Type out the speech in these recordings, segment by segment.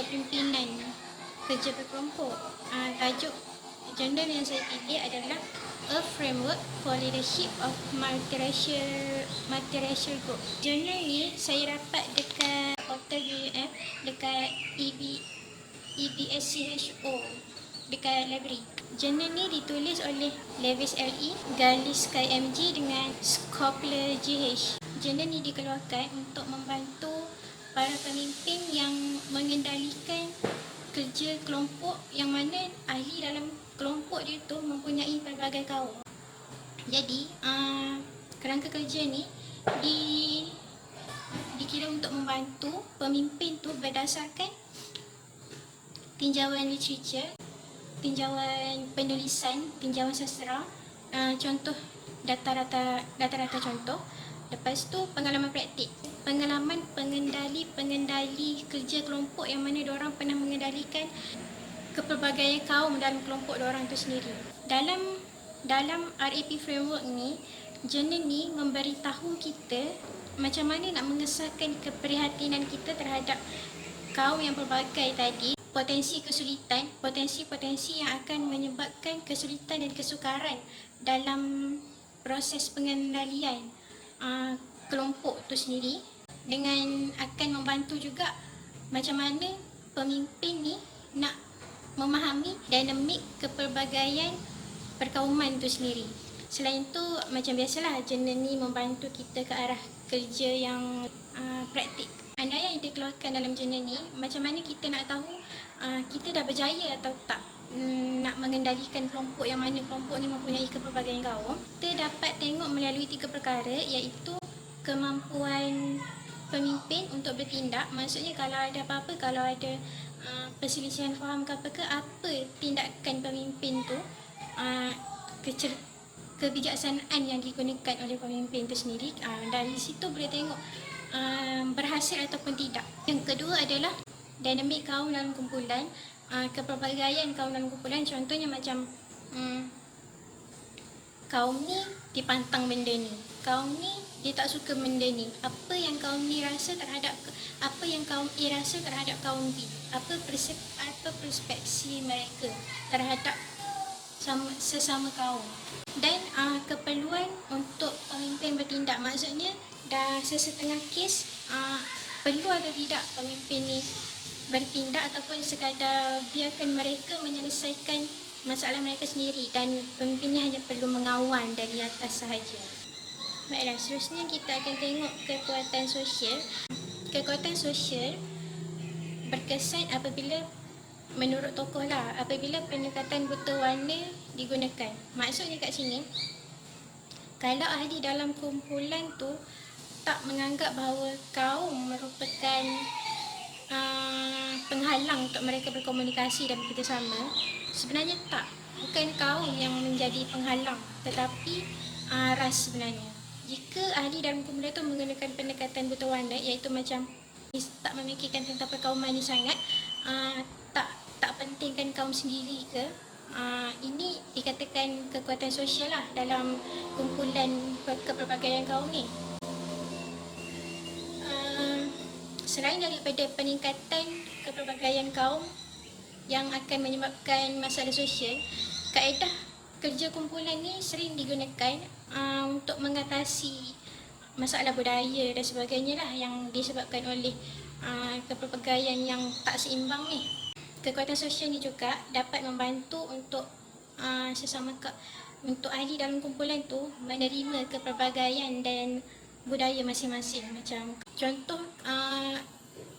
kepimpinan kerja berkelompok. Tajuk jurnal yang saya pilih adalah A Framework for Leadership of Multiracial Group. Jurnal ni saya dapat dekat portal UUF, dekat EBSCHO, dekat library. Jurnal ni ditulis oleh Lewis LE, Galis KMG dengan Skopler GH. Jurnal ni dikeluarkan untuk membantu para pemimpin yang mengendalikan kerja kelompok, yang mana ahli dalam kelompok dia tu mempunyai pelbagai kaum. Jadi kerangka kerja ni dikira untuk membantu pemimpin tu berdasarkan tinjauan literature, tinjauan penulisan, tinjauan sastra, contoh data-data contoh. Lepas tu pengalaman praktik, pengalaman pengendali kerja kelompok yang mana diorang pernah mengendalikan kepelbagaian kaum dalam kelompok diorang tu sendiri. Dalam RAP framework ni, jurnal ni memberitahu kita macam mana nak mengesahkan keprihatinan kita terhadap kaum yang pelbagai tadi, potensi-potensi yang akan menyebabkan kesulitan dan kesukaran dalam proses pengendalian kelompok tu sendiri, dengan akan membantu juga macam mana pemimpin ni nak memahami dinamik kepelbagaian perkauman tu sendiri. Selain tu, macam biasalah, jurnal ni membantu kita ke arah kerja yang praktik. Andaian yang dikeluarkan dalam jurnal ni, macam mana kita nak tahu kita dah berjaya atau tak nak mengendalikan kelompok yang mana kelompok ni mempunyai kepelbagaian kaum. Kita dapat tengok melalui 3 perkara, iaitu kemampuan pemimpin untuk bertindak. Maksudnya kalau ada apa-apa, kalau ada perselisihan faham ke apa tindakan pemimpin tu, kebijaksanaan yang digunakan oleh pemimpin itu sendiri. Dari situ boleh tengok berhasil ataupun tidak. Yang kedua adalah dinamik kaum dalam kumpulan, kepelbagaian kaum dalam kumpulan. Contohnya macam kaum ni dipantang benda ni, kaum ni dia tak suka benda ni. Apa yang kaum ni rasa terhadap, apa yang kaum A rasa terhadap kaum B, apa perspektif mereka terhadap sesama kaum. Dan keperluan untuk pemimpin bertindak, maksudnya dah sesetengah kes perlu atau tidak pemimpin ni bertindak, ataupun sekadar biarkan mereka menyelesaikan masalah mereka sendiri dan pemimpinnya hanya perlu mengawal dari atas sahaja. Baiklah, seterusnya kita akan tengok kekuatan sosial. Kekuatan sosial berkesan apabila, menurut tokoh lah, apabila pendekatan buta warna digunakan. Maksudnya kat sini, kalau ahli dalam kumpulan tu tak menganggap bahawa kaum merupakan penghalang untuk mereka berkomunikasi dan bekerjasama, sebenarnya tak. Bukan kaum yang menjadi penghalang, tetapi ras sebenarnya. Jika ahli dalam kumpulan tu menggunakan pendekatan buta warna, iaitu macam tak memikirkan tentang perkauman ni sangat, tak pentingkan kaum sendiri ke, ini dikatakan kekuatan sosial lah dalam kumpulan kepelbagaian kaum ni. Selain daripada peningkatan kepelbagaian kaum yang akan menyebabkan masalah sosial, kaedah kerja kumpulan ni sering digunakan untuk mengatasi masalah budaya dan sebagainya lah yang disebabkan oleh kepelbagaian yang tak seimbang ni. Kekuatan sosial ni juga dapat membantu untuk untuk ahli dalam kumpulan tu menerima kepelbagaian dan budaya masing-masing. Macam contoh,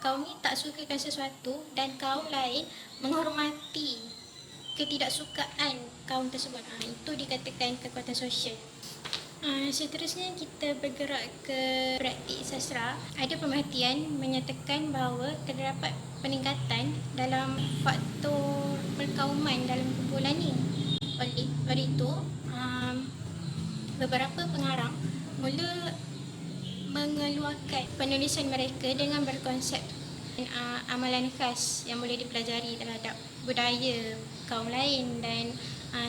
kaum ni tak sukakan sesuatu dan kaum lain menghormati ketidaksukaan kaum tersebut. Itu dikatakan kekuatan sosial. Seterusnya kita bergerak ke praktik sastra. Ada pemerhatian menyatakan bahawa terdapat peningkatan dalam faktor perkauman dalam kumpulan ni. Oleh itu, beberapa pengarang mula mengeluarkan penulisan mereka dengan berkonsep amalan khas yang boleh dipelajari terhadap budaya kaum lain dan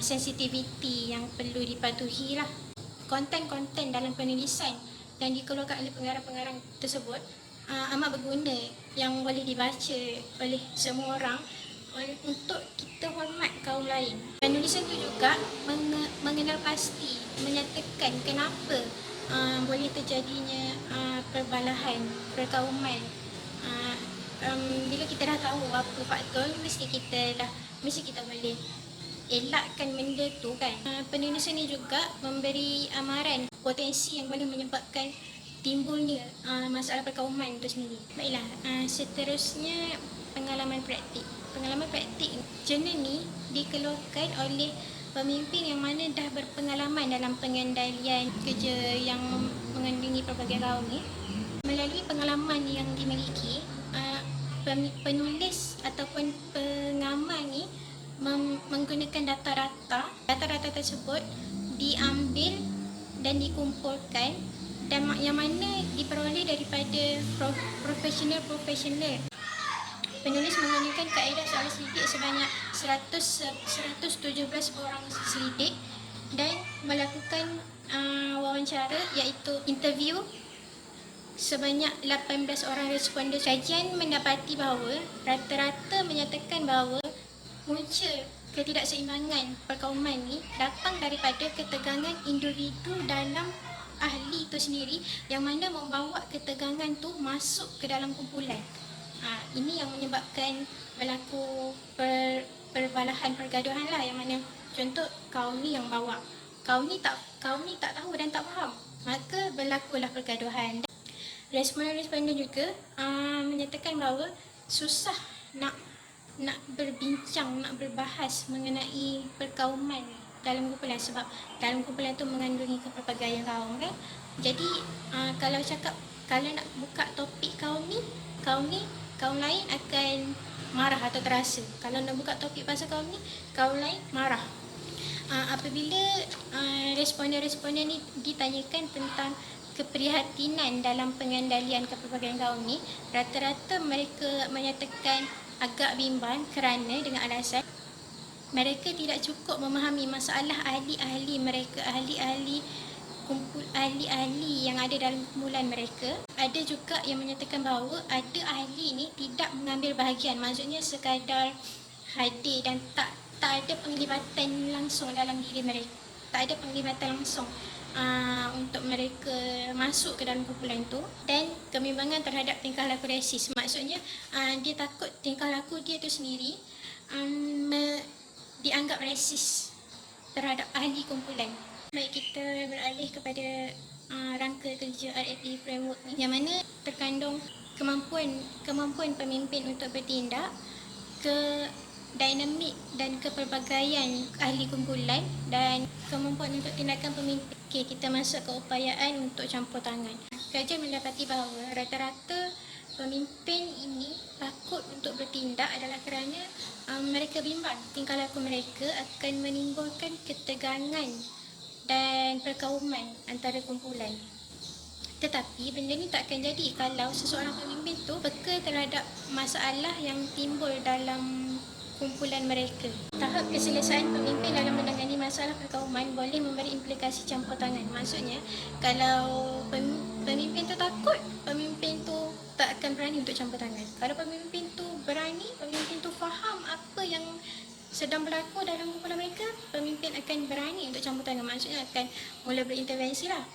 sensitiviti yang perlu dipatuhi lah. Konten-konten dalam penulisan yang dikeluarkan oleh pengarang-pengarang tersebut amat berguna yang boleh dibaca oleh semua orang untuk kita hormat kaum lain. Penulisan itu juga mengenal pasti, menyatakan kenapa boleh terjadinya perbalahan perkauman. Bila kita dah tahu apa faktor, mesti kita boleh elakkan benda tu kan. Penulisan ni juga memberi amaran potensi yang boleh menyebabkan timbulnya masalah perkauman itu sendiri. Baiklah, seterusnya pengalaman praktik. Pengalaman praktik jurnal ni dikeluarkan oleh pemimpin yang mana dah berpengalaman dalam pengendalian kerja yang mengandungi pelbagai kaum ni. Melalui pengalaman yang dimiliki, penulis ataupun pengamal ni menggunakan data-data. Data-data tersebut diambil dan dikumpulkan dan yang mana diperoleh daripada profesional. Penulis menggunakan kaedah soalan selidik sebanyak 117 orang selidik dan melakukan wawancara iaitu interview sebanyak 18 orang responden. Kajian mendapati bahawa rata-rata menyatakan bahawa punca ketidakseimbangan perkauman ni datang daripada ketegangan individu dalam ahli itu sendiri yang mana membawa ketegangan tu masuk ke dalam kumpulan. Ini yang menyebabkan berlaku perbalahan pergaduhan lah, yang mana contoh kaum ni yang bawa, kaum ni tak tahu dan tak faham, maka berlakulah pergaduhan. Responden juga menyatakan bahawa susah nak berbincang, nak berbahas mengenai perkauman dalam kumpulan sebab dalam kumpulan tu mengandungi kepelbagaian kaum kan. Jadi kalau nak buka topik kaum lain akan marah atau terasa. Kalau nak buka topik pasal kaum ni, kaum lain marah. Apabila responden ni ditanyakan tentang keprihatinan dalam pengendalian kepelbagaian kaum ni, rata-rata mereka menyatakan agak bimbang kerana dengan alasan mereka tidak cukup memahami masalah ahli-ahli mereka, ahli-ahli yang ada dalam kumpulan mereka. Ada juga yang menyatakan bahawa ada ahli ni tidak mengambil bahagian, maksudnya sekadar hadir dan tak ada penglibatan langsung dalam diri mereka, tak ada penglibatan langsung untuk mereka masuk ke dalam kumpulan tu. Dan kebimbangan terhadap tingkah laku resis, maksudnya dia takut tingkah laku dia tu sendiri dianggap resis terhadap ahli kumpulan. Baik, kita beralih kepada rangka kerja RFE framework ni, yang mana terkandung kemampuan pemimpin untuk bertindak, ke dinamik dan kepelbagaian ahli kumpulan, dan kemampuan untuk tindakan pemimpin. Okey, kita masuk ke upayaan untuk campur tangan. Kajian mendapati bahawa rata-rata pemimpin ini takut untuk bertindak adalah kerana mereka bimbang tingkah laku mereka akan menimbulkan ketegangan dan perkauman antara kumpulan. Tetapi benda ni tak akan jadi kalau seseorang pemimpin tu peka terhadap masalah yang timbul dalam kumpulan mereka. Tahap keselesaan pemimpin dalam menangani masalah perkauman boleh memberi implikasi campur tangan. Maksudnya, kalau pemimpin tu takut, pemimpin tu tak akan berani untuk campur tangan. Kalau pemimpin tu berani, pemimpin tu faham apa yang sedang berlaku dalam kumpulan mereka, pemimpin akan berani untuk campur tangan. Maksudnya akan mula berintervensi lah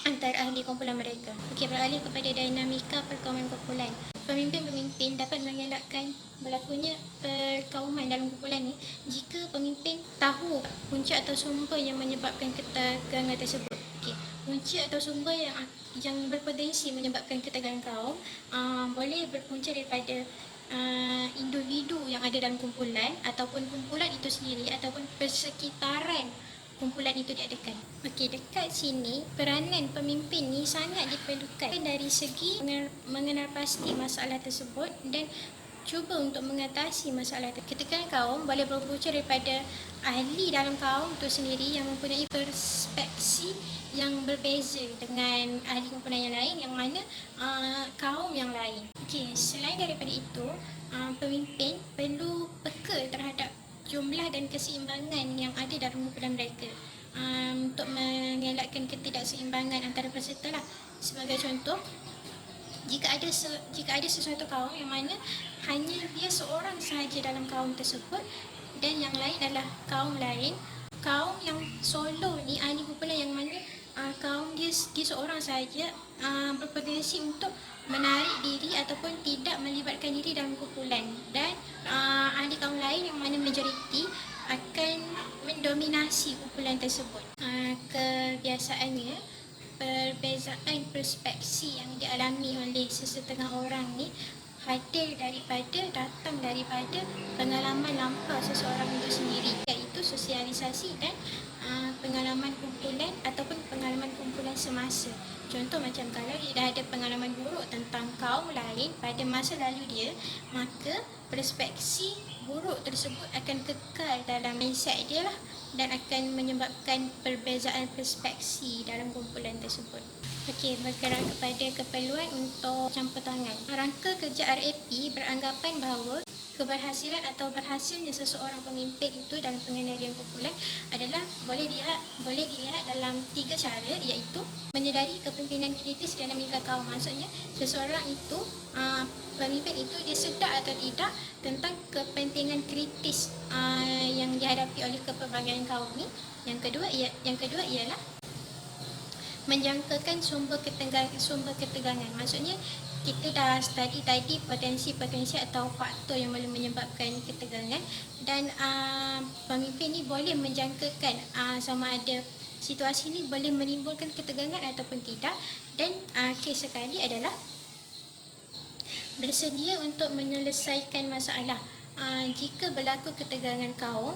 antara ahli kumpulan mereka. Okey, beralih kepada dinamika perkauman kumpulan. Pemimpin-pemimpin dapat mengelakkan berlakunya perkauman dalam kumpulan ni jika pemimpin tahu punca atau sumber yang menyebabkan ketegangan tersebut. Okey, punca atau sumber yang berpotensi menyebabkan ketegangan kaum boleh berpunca daripada individu yang ada dalam kumpulan, ataupun kumpulan itu sendiri, ataupun persekitaran kumpulan itu diadakan. Okey, dekat sini peranan pemimpin ni sangat diperlukan dari segi mengenal pasti masalah tersebut dan cuba untuk mengatasi masalah itu. Ketegangan kaum boleh berpunca daripada ahli dalam kaum itu sendiri yang mempunyai perspektif yang berbeza dengan ahli kumpulan yang lain, yang mana kaum yang lain. Okey, selain daripada itu, pemimpin perlu peka terhadap jumlah dan keseimbangan yang ada dalam kumpulan mereka untuk mengelakkan ketidakseimbangan antara peserta lah. Sebagai contoh, jika ada sesuatu kaum yang mana hanya dia seorang sahaja dalam kaum tersebut dan yang lain adalah kaum lain, kaum yang solo ni ahli kumpulan yang mana kaum dia seorang sahaja berpotensi untuk menarik diri ataupun tidak melibatkan diri dalam kumpulan, dan ahli kaum lain yang mana majoriti akan mendominasi kumpulan tersebut. Kebiasaannya perbezaan perspeksi yang dialami oleh sesetengah orang ni datang daripada pengalaman lampau seseorang itu sendiri, iaitu sosialisasi dan pengalaman kumpulan ataupun pengalaman kumpulan semasa. Contoh macam kalau dia dah ada pengalaman buruk tentang kaum lain pada masa lalu dia, maka perspeksi buruk tersebut akan kekal dalam mindset dia lah, dan akan menyebabkan perbezaan perspeksi dalam kumpulan tersebut. Okey, bergerak kepada keperluan untuk campur tangan. Rangka kerja RAP beranggapan bahawa keberhasilan atau berhasilnya seseorang pemimpin itu dalam pengendalian kumpulan adalah boleh dilihat dalam 3 cara, iaitu menyedari kepimpinan kritis dalam lingkar kaum. Maksudnya seseorang itu, pemimpin itu dia sedar atau tidak tentang kepentingan kritis yang dihadapi oleh kepelbagaian kaum ni. Yang kedua ialah menjangkakan sumber ketegangan. Maksudnya kita dah study tadi potensi atau faktor yang boleh menyebabkan ketegangan, dan pemimpin ni boleh menjangkakan sama ada situasi ni boleh menimbulkan ketegangan ataupun tidak. Dan kes sekali adalah bersedia untuk menyelesaikan masalah. Jika berlaku ketegangan kaum,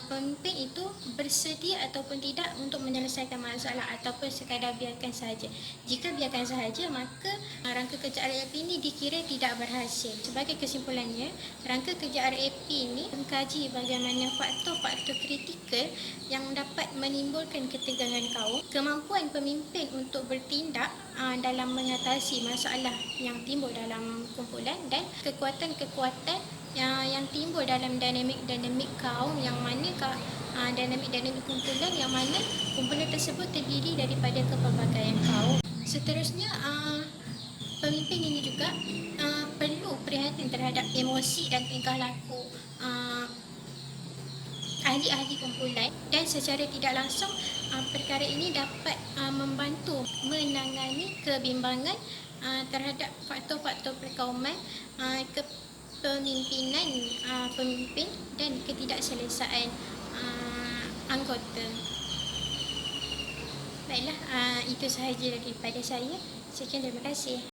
pemimpin itu bersedia ataupun tidak untuk menyelesaikan masalah ataupun sekadar biarkan sahaja. Jika biarkan sahaja, maka rangka kerja RAP ini dikira tidak berhasil. Sebagai kesimpulannya, rangka kerja RAP ini mengkaji bagaimana faktor-faktor kritikal yang dapat menimbulkan ketegangan kaum, kemampuan pemimpin untuk bertindak dalam mengatasi masalah yang timbul dalam kumpulan, dan kekuatan-kekuatan yang timbul dalam dinamik kaum, yang mana dinamik kumpulan yang mana kumpulan tersebut terdiri daripada kepelbagaian kaum. Seterusnya, pemimpin ini juga perlu prihatin terhadap emosi dan tingkah laku ahli-ahli kumpulan, dan secara tidak langsung perkara ini dapat membantu menangani kebimbangan terhadap faktor-faktor perkauman, kepemimpinan pemimpin dan ketidakselesaan anggota. Baiklah, itu sahaja daripada saya. Sekian, terima kasih.